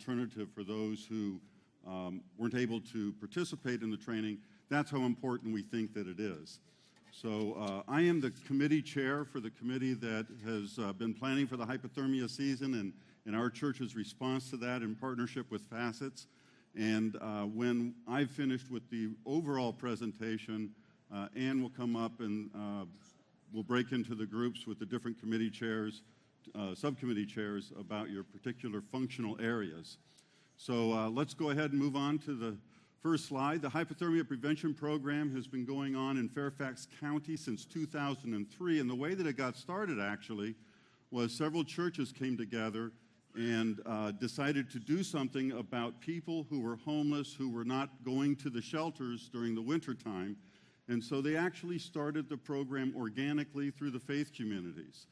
alternative for those who weren't able to participate in the training. That's how important we think that it is. So I am the committee chair for the committee that has been planning for the hypothermia season and our church's response to that in partnership with Facets. And when I've finished with the overall presentation, Ann will come up and we'll break into the groups with the different committee chairs, subcommittee chairs about your particular functional areas. So let's go ahead and move on to the first slide. The Hypothermia Prevention Program has been going on in Fairfax County since 2003, and the way that it got started actually was several churches came together and decided to do something about people who were homeless, who were not going to the shelters during the wintertime. And so they actually started the program organically through the faith communities.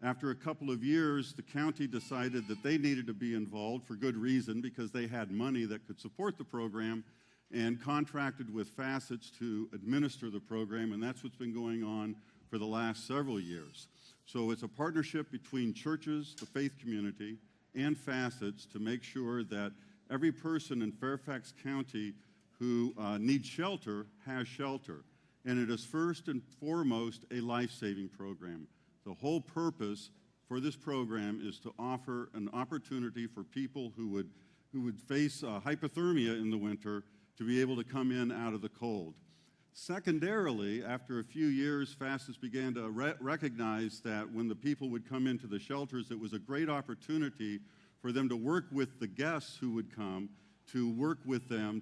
After a couple of years, the county decided that they needed to be involved for good reason because they had money that could support the program and contracted with Facets to administer the program, and that's what's been going on for the last several years. So it's a partnership between churches, the faith community, and Facets to make sure that every person in Fairfax County who needs shelter has shelter. And it is first and foremost a life-saving program. The whole purpose for this program is to offer an opportunity for people who would face hypothermia in the winter to be able to come in out of the cold. Secondarily, after a few years, Facets began to recognize that when the people would come into the shelters, it was a great opportunity for them to work with the guests who would come, to work with them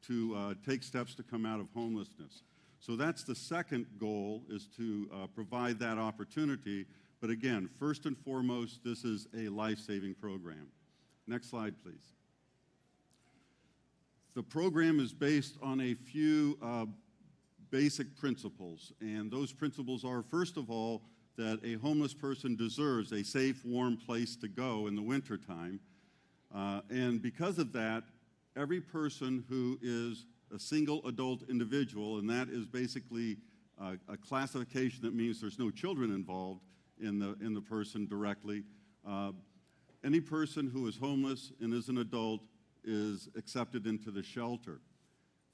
to take steps to come out of homelessness. So that's the second goal, is to provide that opportunity. But again, first and foremost, this is a life-saving program. Next slide, please. The program is based on a few basic principles, and those principles are, first of all, that a homeless person deserves a safe, warm place to go in the wintertime. And because of that, every person who is a single adult individual, and that is basically a classification that means there's no children involved in the person directly. Any person who is homeless and is an adult is accepted into the shelter.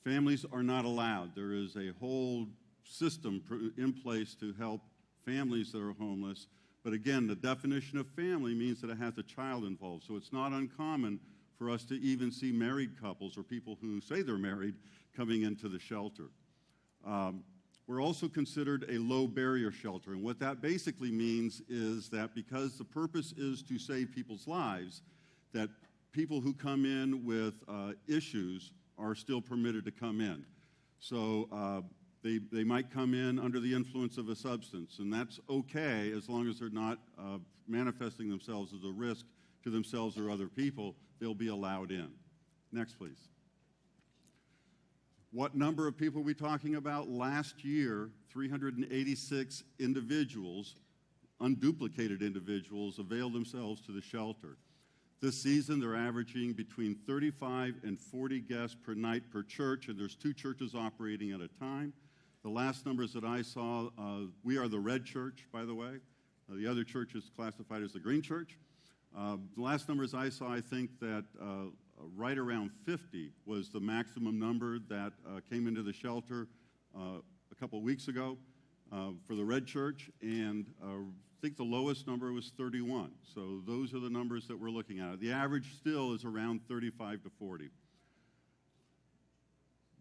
Families are not allowed. There is a whole system in place to help families that are homeless. But again, the definition of family means that it has a child involved. So it's not uncommon for us to even see married couples or people who say they're married coming into the shelter. We're also considered a low-barrier shelter, and what that basically means is that because the purpose is to save people's lives, that people who come in with issues are still permitted to come in. So they might come in under the influence of a substance, and that's okay as long as they're not manifesting themselves as a risk to themselves or other people. They'll be allowed in. Next, please. What number of people are we talking about? Last year, 386 individuals, unduplicated individuals, availed themselves to the shelter. This season, they're averaging between 35 and 40 guests per night per church, and there's 2 churches operating at a time. The last numbers that I saw, we are the red church, by the way. The other church is classified as the green church. The last numbers I saw, I think that right around 50 was the maximum number that came into the shelter a couple of weeks ago for the red church, and I think the lowest number was 31. So those are the numbers that we're looking at. The average still is around 35 to 40.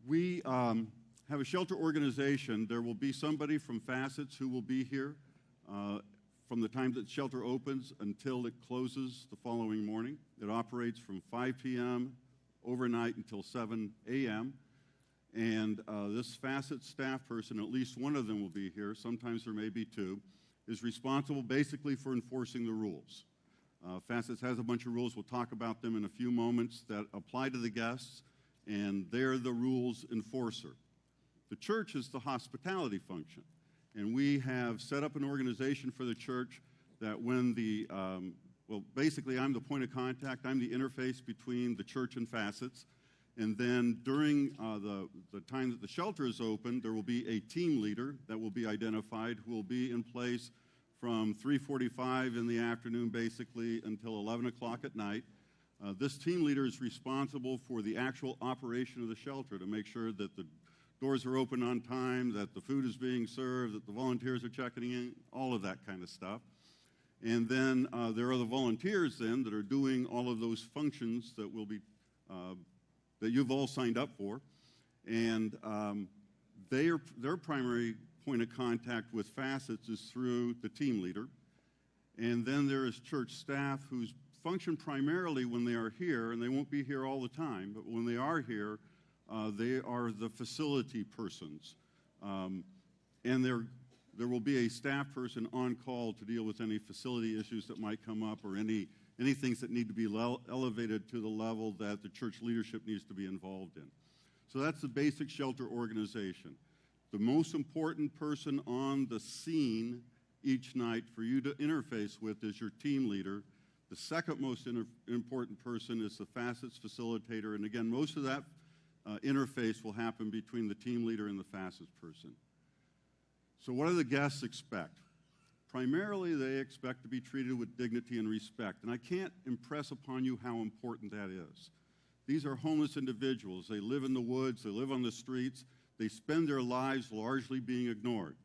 We have a shelter organization. There will be somebody from Facets who will be here from the time that shelter opens until it closes the following morning. It operates from 5 p.m. overnight until 7 a.m. And this Facets staff person, at least one of them will be here, sometimes there may be 2, is responsible basically for enforcing the rules. Facets has a bunch of rules. We'll talk about them in a few moments that apply to the guests, and they're the rules enforcer. The church is the hospitality function. And we have set up an organization for the church that when basically I'm the point of contact. I'm the interface between the church and Facets. And then during the time that the shelter is open, there will be a team leader that will be identified who will be in place from 3:45 in the afternoon basically until 11 o'clock at night. This team leader is responsible for the actual operation of the shelter to make sure that the doors are open on time, that the food is being served, that the volunteers are checking in, all of that kind of stuff. And then there are the volunteers then that are doing all of those functions that will be that you've all signed up for, and their primary point of contact with Facets is through the team leader. And then there is church staff whose function primarily when they are here, and they won't be here all the time, but when they are here, they are the facility persons. And there will be a staff person on call to deal with any facility issues that might come up or any things that need to be elevated to the level that the church leadership needs to be involved in. So that's the basic shelter organization. The most important person on the scene each night for you to interface with is your team leader. The second most important person is the Facets facilitator. And again, most of that interface will happen between the team leader and the Facets person. So what do the guests expect? Primarily, they expect to be treated with dignity and respect. And I can't impress upon you how important that is. These are homeless individuals. They live in the woods. They live on the streets. They spend their lives largely being ignored.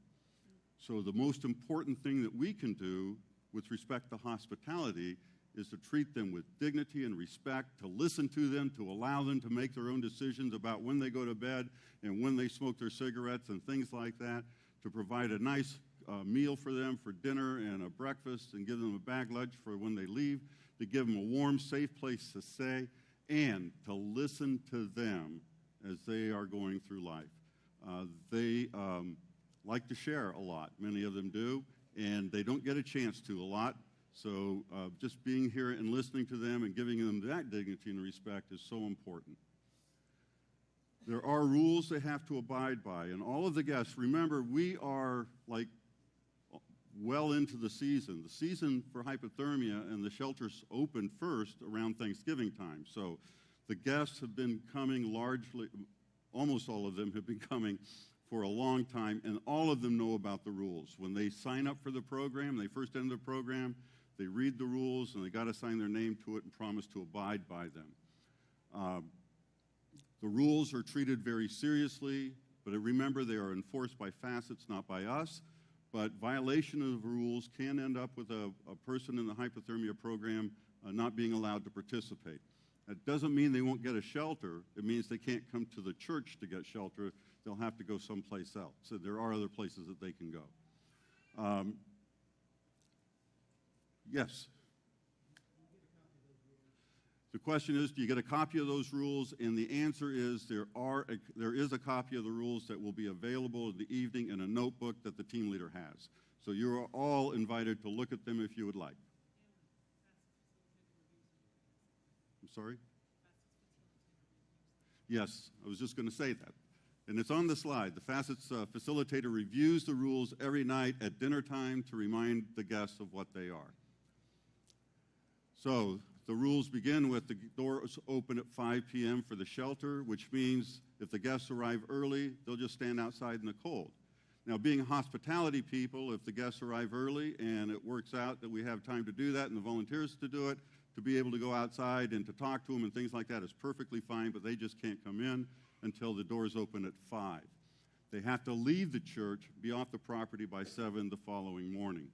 So the most important thing that we can do with respect to hospitality is to treat them with dignity and respect, to listen to them, to allow them to make their own decisions about when they go to bed and when they smoke their cigarettes and things like that, to provide a nice meal for them for dinner and a breakfast, and give them a bag lunch for when they leave, to give them a warm, safe place to stay, and to listen to them as they are going through life. They like to share a lot. Many of them do, and they don't get a chance to a lot. So just being here and listening to them and giving them that dignity and respect is so important. There are rules they have to abide by, and all of the guests, remember, we are like well into the season. The season for hypothermia and the shelters open first around Thanksgiving time. So the guests have been coming largely, almost all of them have been coming for a long time, and all of them know about the rules. When they sign up for the program, they first enter the program, they read the rules, and they got to sign their name to it and promise to abide by them. The rules are treated very seriously, but remember they are enforced by Facets, not by us. But violation of the rules can end up with a person in the hypothermia program not being allowed to participate. That doesn't mean they won't get a shelter. It means they can't come to the church to get shelter. They'll have to go someplace else. So there are other places that they can go. Yes? The question is, do you get a copy of those rules? And the answer is there is a copy of the rules that will be available in the evening in a notebook that the team leader has. So you are all invited to look at them if you would like. I'm sorry? Yes, I was just going to say that. And it's on the slide. The Facets facilitator reviews the rules every night at dinner time to remind the guests of what they are. So the rules begin with the doors open at 5 p.m. for the shelter, which means if the guests arrive early, they'll just stand outside in the cold. Now, being hospitality people, if the guests arrive early and it works out that we have time to do that and the volunteers to do it, to be able to go outside and to talk to them and things like that is perfectly fine, but they just can't come in until the doors open at 5. They have to leave the church, be off the property by 7 the following morning.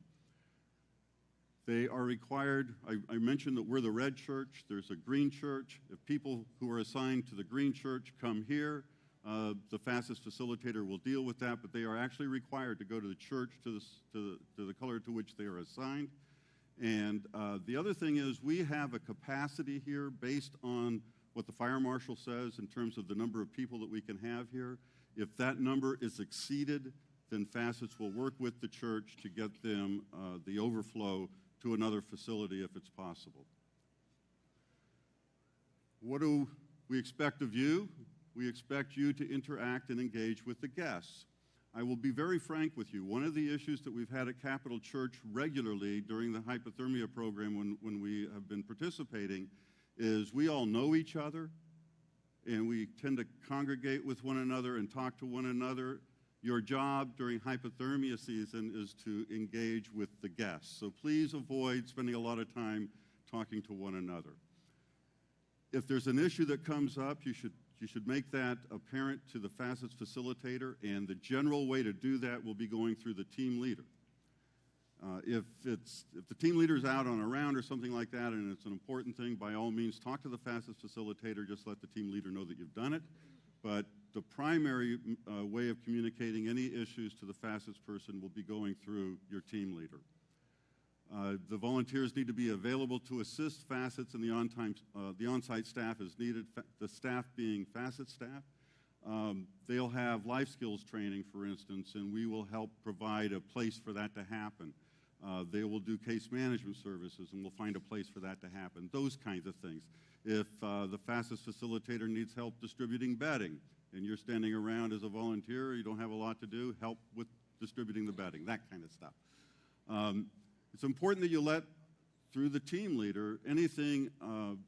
They are required, I mentioned that we're the red church, there's a green church. If people who are assigned to the green church come here, the Facets facilitator will deal with that, but they are actually required to go to the church to the color to which they are assigned. And the other thing is we have a capacity here based on what the fire marshal says in terms of the number of people that we can have here. If that number is exceeded, then Facets will work with the church to get them the overflow to another facility if it's possible. What do we expect of you? We expect you to interact and engage with the guests. I will be very frank with you. One of the issues that we've had at Capital Church regularly during the hypothermia program when we have been participating is we all know each other, and we tend to congregate with one another and talk to one another. Your job during hypothermia season is to engage with the guests. So please avoid spending a lot of time talking to one another. If there's an issue that comes up, you should make that apparent to the facets facilitator, and the general way to do that will be going through the team leader. If the team leader is out on a round or something like that and it's an important thing, by all means, talk to the facets facilitator. Just let the team leader know that you've done it. But the primary way of communicating any issues to the facets person will be going through your team leader. The volunteers need to be available to assist facets and the on-site staff as needed, the staff being facet staff. They'll have life skills training, for instance, and we will help provide a place for that to happen. They will do case management services, and we'll find a place for that to happen, those kinds of things. If the facets facilitator needs help distributing bedding, and you're standing around as a volunteer, you don't have a lot to do, help with distributing the bedding, that kind of stuff. It's important that you let, through the team leader, anything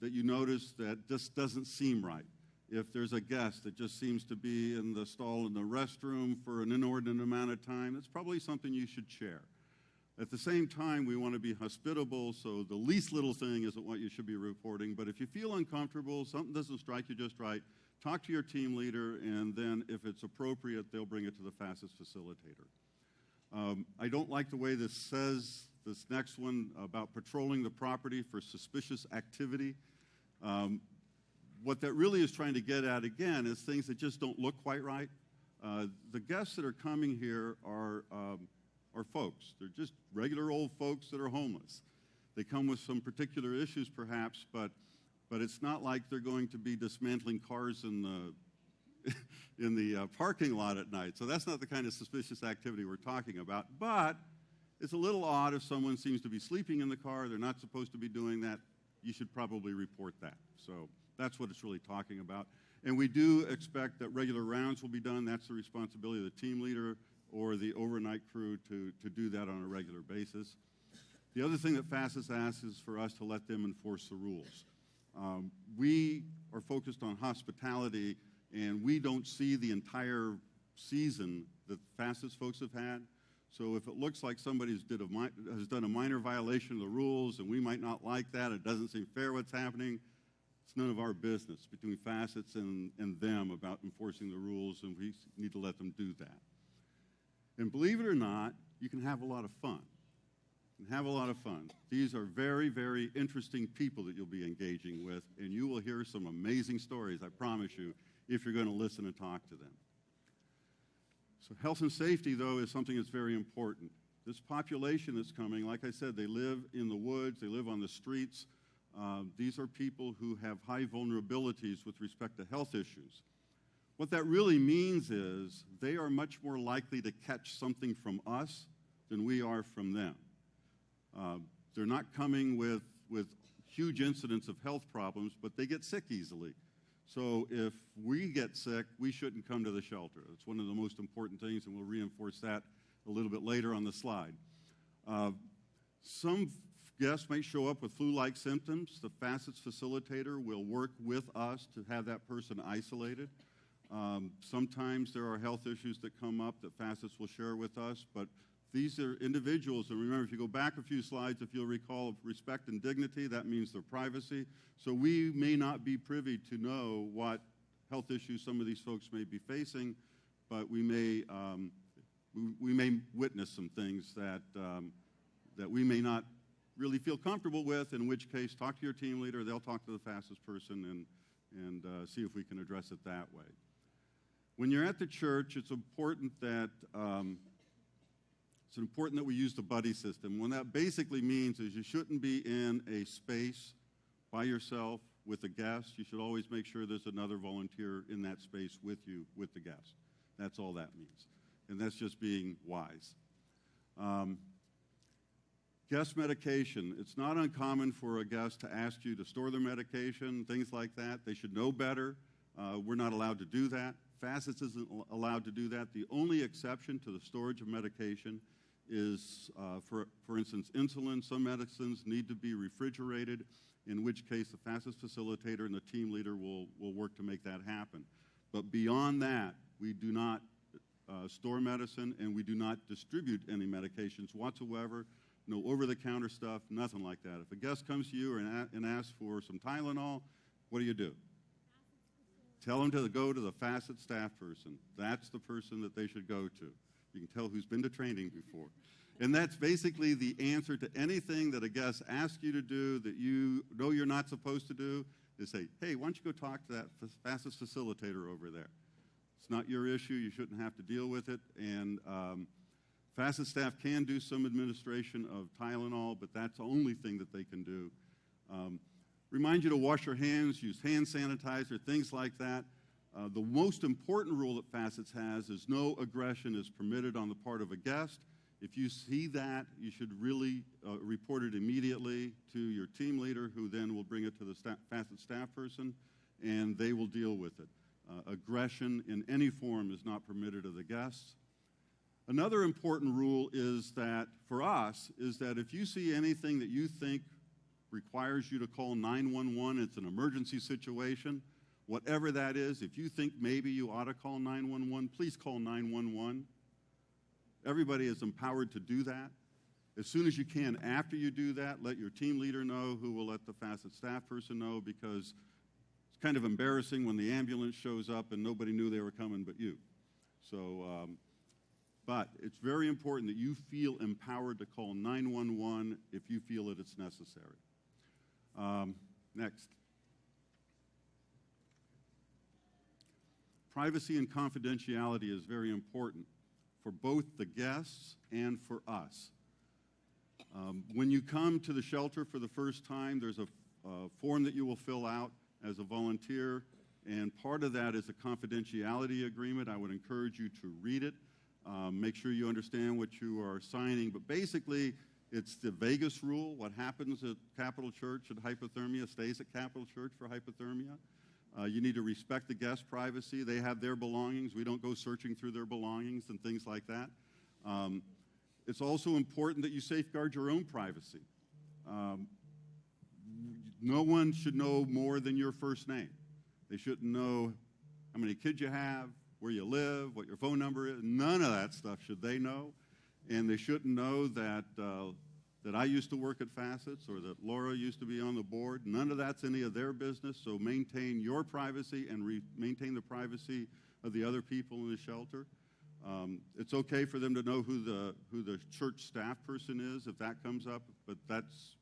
that you notice that just doesn't seem right. If there's a guest that just seems to be in the stall in the restroom for an inordinate amount of time, that's probably something you should share. At the same time, we want to be hospitable, so the least little thing isn't what you should be reporting. But if you feel uncomfortable, something doesn't strike you just right, talk to your team leader, and then if it's appropriate, they'll bring it to the facets facilitator. I don't like the way this says, this next one, about patrolling the property for suspicious activity. What that really is trying to get at, again, is things that just don't look quite right. The guests that are coming here are folks. They're just regular old folks that are homeless. They come with some particular issues, perhaps, but it's not like they're going to be dismantling cars in the parking lot at night. So that's not the kind of suspicious activity we're talking about. But it's a little odd if someone seems to be sleeping in the car. They're not supposed to be doing that. You should probably report that. So that's what it's really talking about. And we do expect that regular rounds will be done. That's the responsibility of the team leader or the overnight crew to do that on a regular basis. The other thing that facets asks is for us to let them enforce the rules. We are focused on hospitality, and we don't see the entire season that facets folks have had. So if it looks like somebody has done a minor violation of the rules and we might not like that, it doesn't seem fair what's happening, it's none of our business between facets and them about enforcing the rules, and we need to let them do that. And believe it or not, you can have a lot of fun. You can have a lot of fun. These are very, very interesting people that you'll be engaging with, and you will hear some amazing stories, I promise you, if you're going to listen and talk to them. So health and safety, though, is something that's very important. This population that's coming, like I said, they live in the woods, they live on the streets. These are people who have high vulnerabilities with respect to health issues. What that really means is they are much more likely to catch something from us than we are from them. They're not coming with huge incidents of health problems, but they get sick easily. So if we get sick, we shouldn't come to the shelter. That's one of the most important things, and we'll reinforce that a little bit later on the slide. Some guests may show up with flu-like symptoms. The facets facilitator will work with us to have that person isolated. Sometimes there are health issues that come up that facets will share with us, but these are individuals, and remember, if you go back a few slides, if you'll recall, respect and dignity, that means their privacy. So we may not be privy to know what health issues some of these folks may be facing, but we may witness some things that we may not really feel comfortable with, in which case, talk to your team leader, they'll talk to the fastest person and see if we can address it that way. When you're at the church, it's important that we use the buddy system. What that basically means is you shouldn't be in a space by yourself with a guest. You should always make sure there's another volunteer in that space with you, with the guest. That's all that means. And that's just being wise. Guest medication. It's not uncommon for a guest to ask you to store their medication, things like that. They should know better. We're not allowed to do that. Facets isn't allowed to do that. The only exception to the storage of medication is, for instance, insulin. Some medicines need to be refrigerated, in which case the facets facilitator and the team leader will work to make that happen. But beyond that, we do not store medicine, and we do not distribute any medications whatsoever. No over-the-counter stuff, nothing like that. If a guest comes to you and asks for some Tylenol, what do? Tell them to go to the facet staff person. That's the person that they should go to. You can tell who's been to training before. And that's basically the answer to anything that a guest asks you to do that you know you're not supposed to do, is say, hey, why don't you go talk to that facet facilitator over there? It's not your issue. You shouldn't have to deal with it. And facet staff can do some administration of Tylenol, but that's the only thing that they can do. Remind you to wash your hands, use hand sanitizer, things like that. The most important rule that Facets has is no aggression is permitted on the part of a guest. If you see that, you should really report it immediately to your team leader, who then will bring it to the Facet staff person, and they will deal with it. Aggression in any form is not permitted of the guests. Another important rule is that, for us, is that if you see anything that you think requires you to call 911, it's an emergency situation, whatever that is, if you think maybe you ought to call 911, please call 911. Everybody is empowered to do that. As soon as you can after you do that, let your team leader know, who will let the Facet staff person know, because it's kind of embarrassing when the ambulance shows up and nobody knew they were coming but you. So, but it's very important that you feel empowered to call 911 if you feel that it's necessary. Next. Privacy and confidentiality is very important for both the guests and for us. When you come to the shelter for the first time, there's a form that you will fill out as a volunteer, and part of that is a confidentiality agreement. I would encourage you to read it. Make sure you understand what you are signing, but basically, it's the Vegas rule. What happens at Capital Church at Hypothermia stays at Capital Church for Hypothermia. You need to respect the guest privacy. They have their belongings. We don't go searching through their belongings and things like that. It's also important that you safeguard your own privacy. No one should know more than your first name. They shouldn't know how many kids you have, where you live, what your phone number is. None of that stuff should they know. And they shouldn't know that that I used to work at Facets or that Laura used to be on the board. None of that's any of their business, so maintain your privacy and maintain the privacy of the other people in the shelter. It's okay for them to know who the church staff person is if that comes up, but that's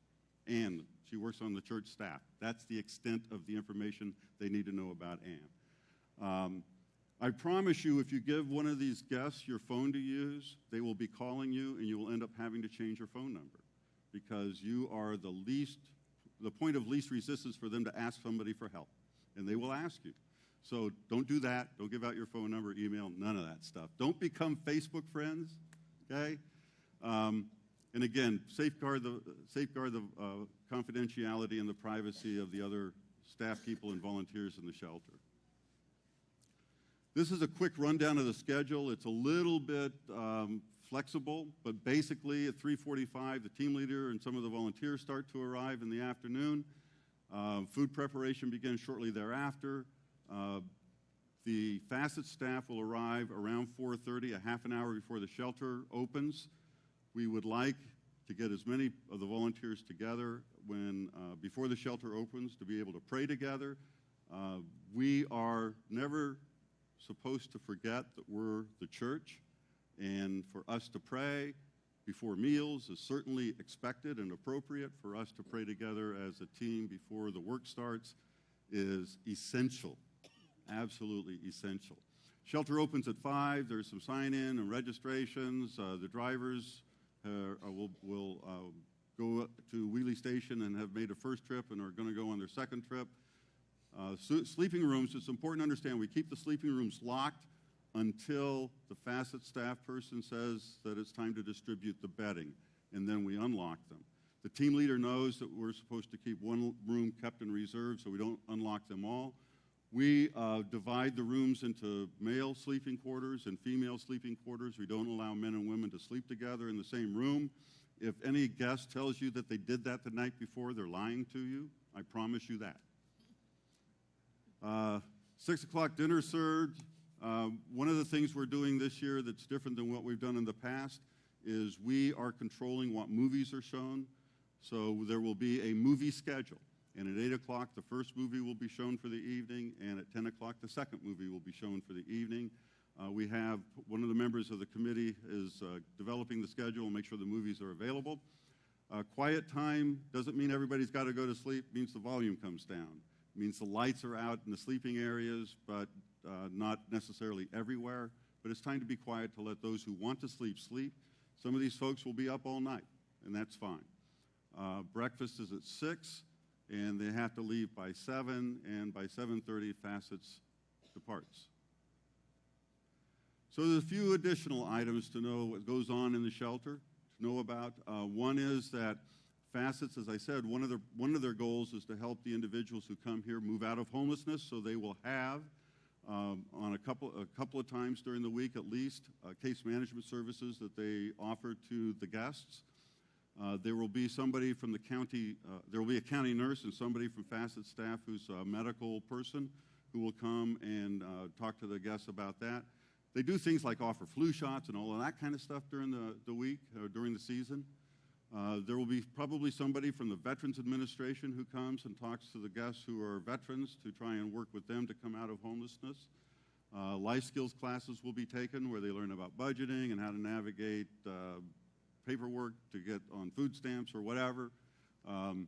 Ann. She works on the church staff. That's the extent of the information they need to know about Ann. I promise you, if you give one of these guests your phone to use, they will be calling you, and you will end up having to change your phone number, because you are the point of least resistance for them to ask somebody for help, and they will ask you. So don't do that. Don't give out your phone number, email, none of that stuff. Don't become Facebook friends, okay? And again, safeguard the confidentiality and the privacy of the other staff people and volunteers in the shelter. This is a quick rundown of the schedule. It's a little bit flexible, but basically at 3:45, the team leader and some of the volunteers start to arrive in the afternoon. Food preparation begins shortly thereafter. The Facet staff will arrive around 4:30, a half an hour before the shelter opens. We would like to get as many of the volunteers together before the shelter opens to be able to pray together. We are never supposed to forget that we're the church, and for us to pray before meals is certainly expected and appropriate. For us to pray together as a team before the work starts is essential, absolutely essential. Shelter opens at 5. There's some sign-in and registrations. The drivers will go to Wheelie Station and have made a first trip and are going to go on their second trip. Sleeping rooms, it's important to understand, we keep the sleeping rooms locked until the Facet staff person says that it's time to distribute the bedding, and then we unlock them. The team leader knows that we're supposed to keep one room kept in reserve, so we don't unlock them all. We divide the rooms into male sleeping quarters and female sleeping quarters. We don't allow men and women to sleep together in the same room. If any guest tells you that they did that the night before, they're lying to you. I promise you that. 6 o'clock dinner served. One of the things we're doing this year that's different than what we've done in the past is we are controlling what movies are shown. So there will be a movie schedule. And at 8 o'clock, the first movie will be shown for the evening, and at 10 o'clock, the second movie will be shown for the evening. We have one of the members of the committee is developing the schedule and make sure the movies are available. Quiet time doesn't mean everybody's got to go to sleep. It means the volume comes down. It means the lights are out in the sleeping areas, but not necessarily everywhere. But it's time to be quiet to let those who want to sleep, sleep. Some of these folks will be up all night, and that's fine. Breakfast is at 6, and they have to leave by 7, and by 7:30, Facets departs. So there's a few additional items to know what goes on in the shelter, to know about. One is that Facets, as I said, one of their goals is to help the individuals who come here move out of homelessness, so they will have, on a couple of times during the week at least, case management services that they offer to the guests. There will be somebody from the county, there will be a county nurse and somebody from Facet staff who's a medical person who will come and talk to the guests about that. They do things like offer flu shots and all of that kind of stuff during the week, or during the season. There will be probably somebody from the Veterans Administration who comes and talks to the guests who are veterans to try and work with them to come out of homelessness. Life skills classes will be taken where they learn about budgeting and how to navigate paperwork to get on food stamps or whatever. One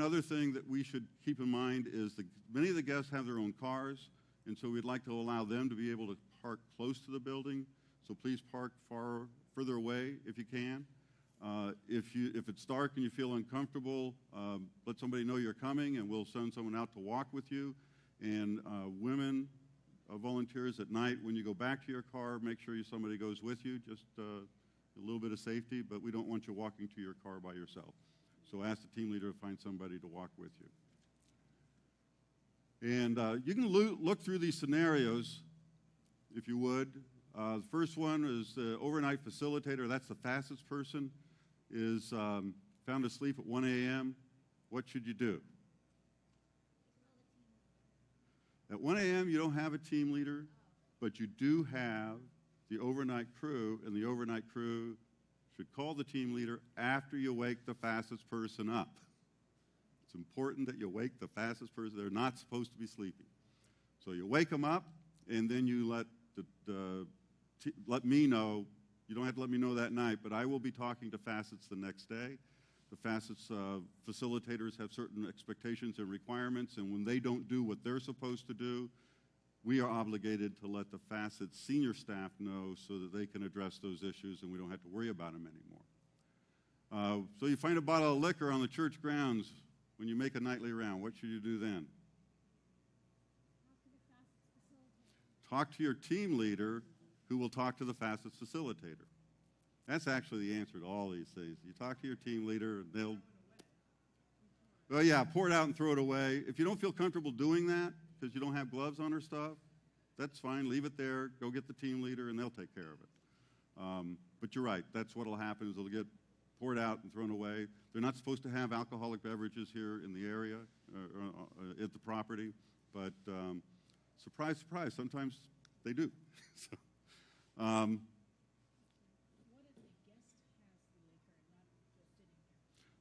other thing that we should keep in mind is that many of the guests have their own cars, and so we'd like to allow them to be able to park close to the building. So please park further away if you can. If it's dark and you feel uncomfortable, let somebody know you're coming, and we'll send someone out to walk with you. And women volunteers at night, when you go back to your car, make sure somebody goes with you, just a little bit of safety, but we don't want you walking to your car by yourself. So ask the team leader to find somebody to walk with you. And you can look through these scenarios, if you would. The first one is the overnight facilitator. That's the fastest person, is found asleep at 1 a.m. What should you do? At 1 a.m., you don't have a team leader, but you do have the overnight crew, and the overnight crew should call the team leader after you wake the fastest person up. It's important that you wake the fastest person. They're not supposed to be sleeping. So you wake them up, and then you let me know. You don't have to let me know that night, but I will be talking to Facets the next day. The Facets facilitators have certain expectations and requirements, and when they don't do what they're supposed to do, we are obligated to let the Facets senior staff know so that they can address those issues and we don't have to worry about them anymore. So you find a bottle of liquor on the church grounds when you make a nightly round. What should you do then? Talk to your team leader, who will talk to the Facets facilitator. That's actually the answer to all these things. You talk to your team leader, and they'll, well, yeah, pour it out and throw it away. If you don't feel comfortable doing that because you don't have gloves on or stuff, that's fine. Leave it there. Go get the team leader, and they'll take care of it. But you're right. That's what will happen is it'll get poured out and thrown away. They're not supposed to have alcoholic beverages here in the area, at the property. But surprise, surprise, sometimes they do. So,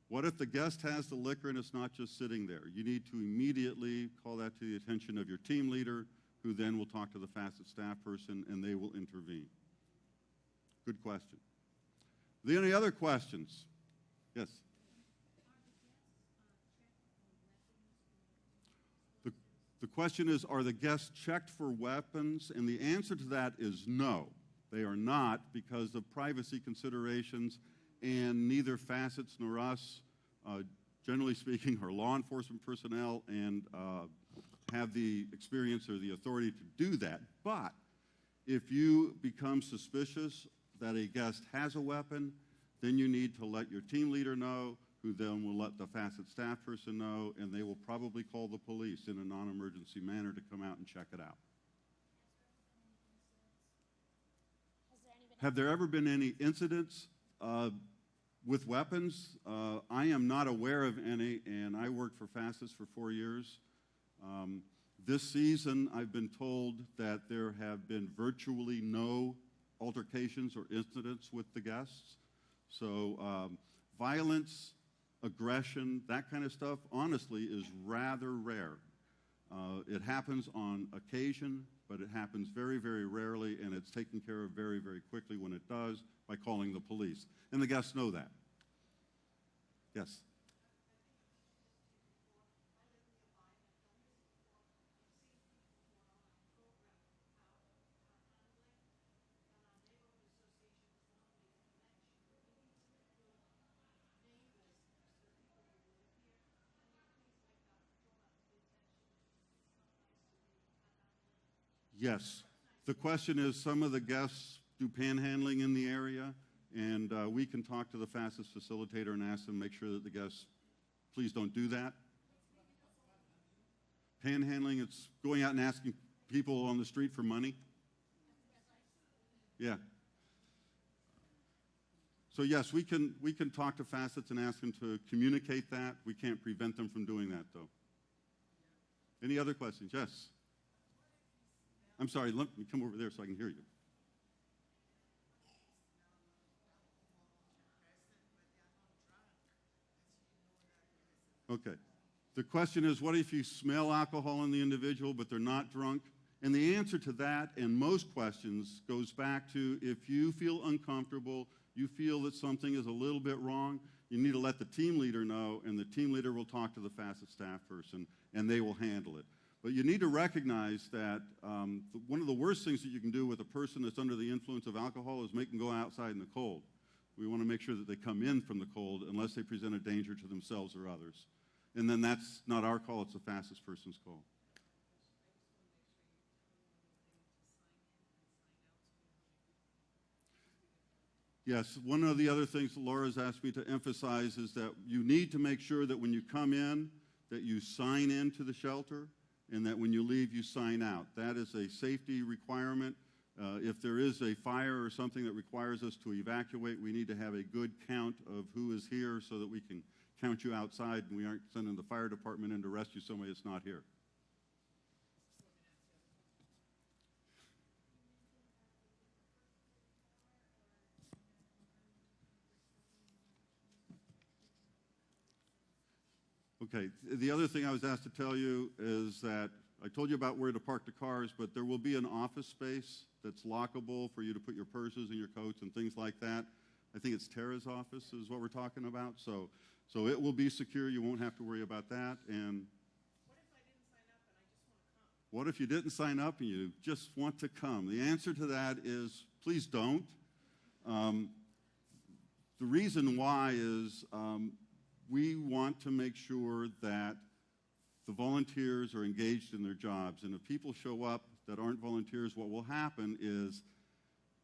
what if the guest has the liquor and it's not just sitting there? You need to immediately call that to the attention of your team leader, who then will talk to the Facet staff person, and they will intervene. Good question. Are there any other questions? Yes? The question is, are the guests checked for weapons? And the answer to that is no. They are not, because of privacy considerations, and neither Facets nor us, generally speaking, are law enforcement personnel and have the experience or the authority to do that. But if you become suspicious that a guest has a weapon, then you need to let your team leader know, who then will let the Facet staff person know, and they will probably call the police in a non-emergency manner to come out and check it out. Have there ever been any incidents with weapons? I am not aware of any, and I worked for Facets for 4 years. This season, I've been told that there have been virtually no altercations or incidents with the guests. So violence aggression, that kind of stuff, honestly, is rather rare. It happens on occasion, but it happens very, very rarely, and it's taken care of very, very quickly when it does by calling the police. And the guests know that. Yes? Yes. The question is, some of the guests do panhandling in the area, and we can talk to the fastest facilitator and ask them, make sure that the guests, please don't do that. Panhandling, it's going out and asking people on the street for money. Yeah. So yes, we can talk to facets and ask them to communicate that. We can't prevent them from doing that, though. Any other questions? Yes. I'm sorry, let me come over there so I can hear you. Okay. The question is, what if you smell alcohol in the individual, but they're not drunk? And the answer to that and most questions goes back to, if you feel uncomfortable, you feel that something is a little bit wrong, you need to let the team leader know, and the team leader will talk to the facet staff person, and they will handle it. But you need to recognize that one of the worst things that you can do with a person that's under the influence of alcohol is make them go outside in the cold. We want to make sure that they come in from the cold unless they present a danger to themselves or others. And then that's not our call, it's the fastest person's call. Yes, one of the other things that Laura's asked me to emphasize is that you need to make sure that when you come in, that you sign in to the shelter, and that when you leave, you sign out. That is a safety requirement. If there is a fire or something that requires us to evacuate, we need to have a good count of who is here so that we can count you outside and we aren't sending the fire department in to rescue somebody that's not here. Okay, the other thing I was asked to tell you is that I told you about where to park the cars, but there will be an office space that's lockable for you to put your purses and your coats and things like that. I think it's Tara's office is what we're talking about. So it will be secure. You won't have to worry about that. And what if you didn't sign up and you just want to come? The answer to that is please don't. The reason why is we want to make sure that the volunteers are engaged in their jobs. And if people show up that aren't volunteers, what will happen is,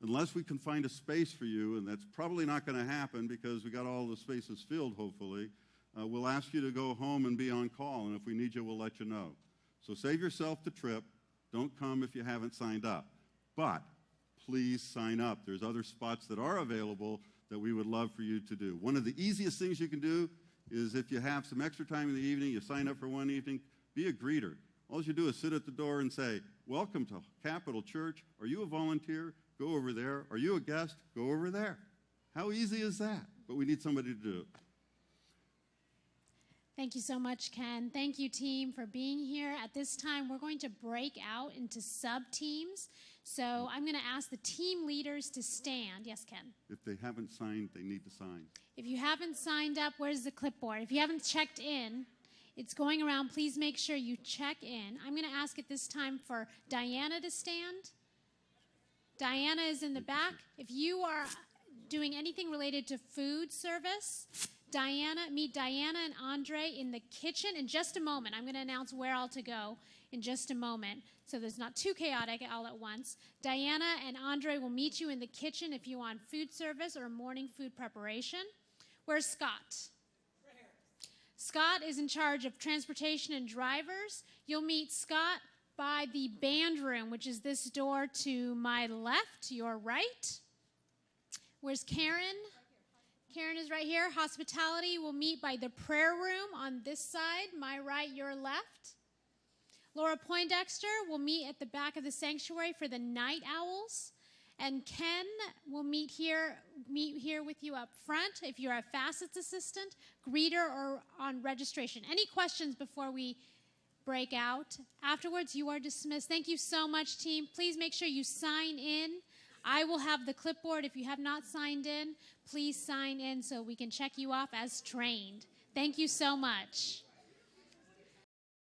unless we can find a space for you, and that's probably not going to happen because we got all the spaces filled, hopefully, we'll ask you to go home and be on call. And if we need you, we'll let you know. So save yourself the trip. Don't come if you haven't signed up. But please sign up. There's other spots that are available that we would love for you to do. One of the easiest things you can do is if you have some extra time in the evening, you sign up for one evening, be a greeter. All you do is sit at the door and say, welcome to Capital Church. Are you a volunteer? Go over there. Are you a guest? Go over there. How easy is that? But we need somebody to do it. Thank you so much, Ken. Thank you, team, for being here. At this time, we're going to break out into sub-teams. So I'm going to ask the team leaders to stand. Yes, Ken? If they haven't signed, they need to sign. If you haven't signed up, where's the clipboard? If you haven't checked in, it's going around. Please make sure you check in. I'm going to ask at this time for Diana to stand. Diana is in the back. If you are doing anything related to food service, meet Diana and Andre in the kitchen in just a moment. I'm going to announce where all to go in just a moment, so there's not too chaotic all at once. Diana and Andre will meet you in the kitchen if you want food service or morning food preparation. Where's Scott? Right here. Scott is in charge of transportation and drivers. You'll meet Scott by the band room, which is this door to my left, your right. Where's Karen? Karen is right here. Hospitality will meet by the prayer room on this side, my right, your left. Laura Poindexter will meet at the back of the sanctuary for the night owls. And Ken will meet here with you up front if you're a facets assistant, greeter, or on registration. Any questions before we break out? Afterwards, you are dismissed. Thank you so much, team. Please make sure you sign in. I will have the clipboard. If you have not signed in, please sign in so we can check you off as trained. Thank you so much.